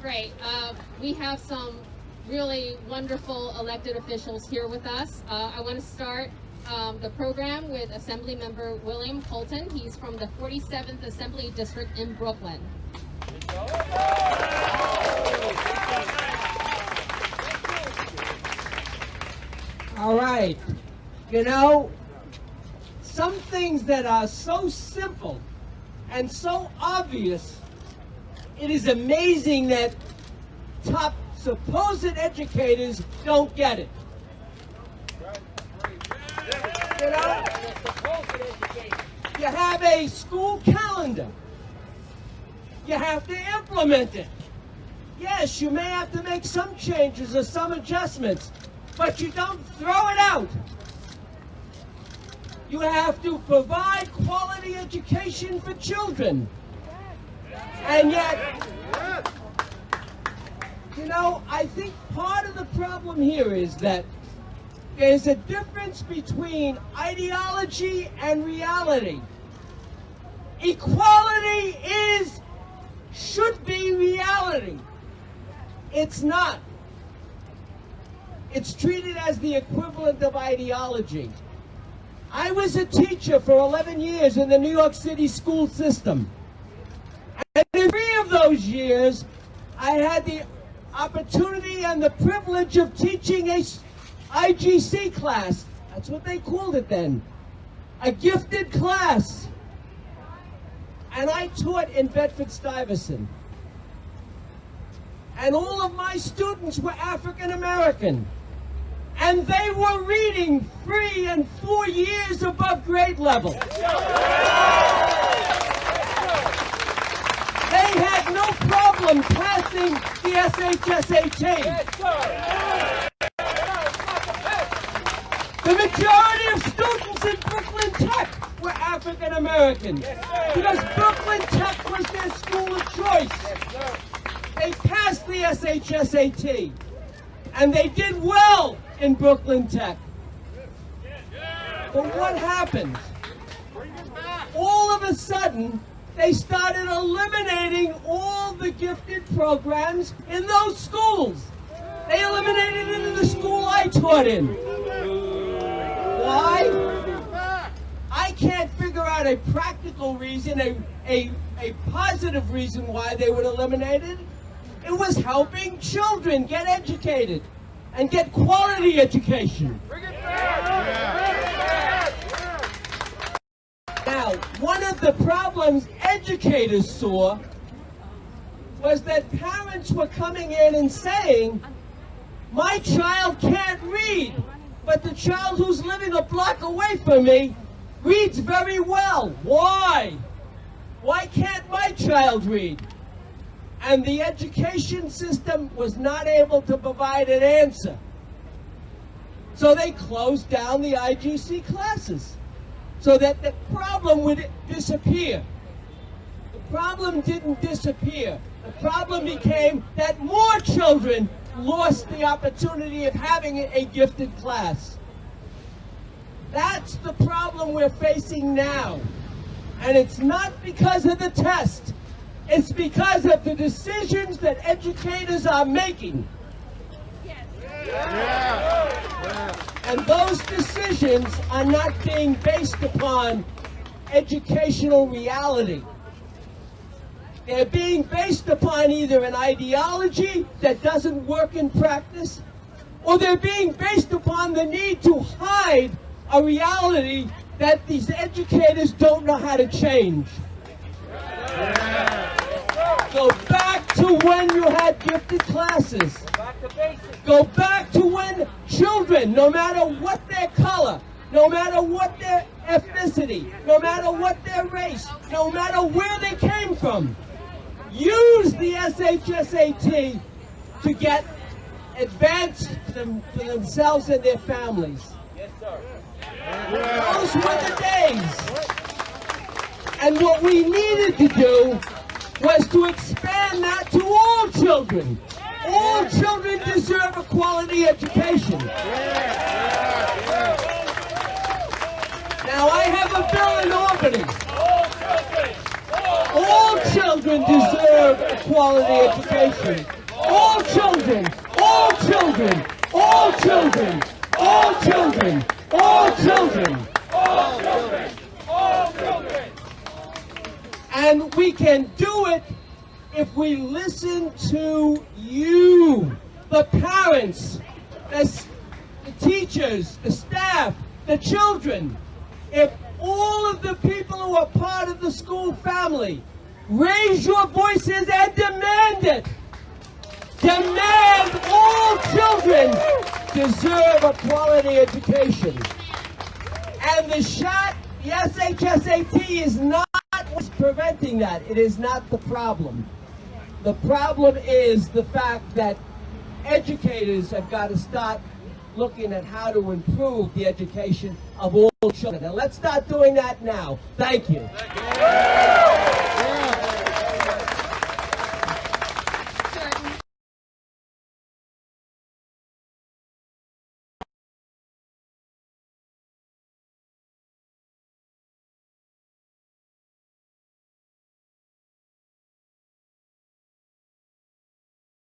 great. We have some really wonderful elected officials here with us. I want to start the program with Assembly Member William Colton. He's from the 47th Assembly District in Brooklyn. All right. You know, some things that are so simple and so obvious, it is amazing that top supposed educators don't get it. You know, you have a school calendar. You have to implement it. Yes, you may have to make some changes or some adjustments, but you don't throw it out. You have to provide quality education for children. And yet, you know, I think part of the problem here is that there's a difference between ideology and reality. Equality should be reality. It's not. It's treated as the equivalent of ideology. I was a teacher for 11 years in the New York City school system. And in 3 of those years, I had the opportunity and the privilege of teaching a IGC class. That's what they called it then. A gifted class. And I taught in Bedford-Stuyvesant. And all of my students were African American. And they were reading 3 and 4 years above grade level. They had no problem passing the SHSAT. The majority of students in Brooklyn Tech were African American because Brooklyn Tech was their school of choice. They passed the SHSAT and they did well in Brooklyn Tech. But what happened? All of a sudden, they started eliminating all the gifted programs in those schools. They eliminated it in the school I taught in. Why? I can't figure out a practical reason, a positive reason why they would eliminate it. It was helping children get educated and get quality education. Now, one of the problems educators saw was that parents were coming in and saying, my child can't read, but the child who's living a block away from me reads very well. Why? Why can't my child read? And the education system was not able to provide an answer. So they closed down the IGC classes so that the problem would disappear. The problem didn't disappear. The problem became that more children lost the opportunity of having a gifted class. That's the problem we're facing now. And it's not because of the test. It's because of the decisions that educators are making. And those decisions are not being based upon educational reality. They're being based upon either an ideology that doesn't work in practice, or they're being based upon the need to hide a reality that these educators don't know how to change. Go back to when you had gifted classes. Go back to when children, no matter what their color, no matter what their ethnicity, no matter what their race, no matter where they came from, use the SHSAT to get advanced for themselves and their families. Yes, sir. Those were the days. And what we needed to do was to expand that to all children. All children deserve a quality education. Now I have a bill in Albany. All children deserve a quality education. children, all children, all children, all children, all children, all children, all children. And we can do it if we listen to you, the parents, the teachers, the staff, the children. If all of the people who are part of the school family raise your voices and demand it. Demand all children deserve a quality education. And the SHSAT is not what's preventing that. It is not the problem. The problem is the fact that educators have got to start looking at how to improve the education of all children. And let's start doing that now. Thank you.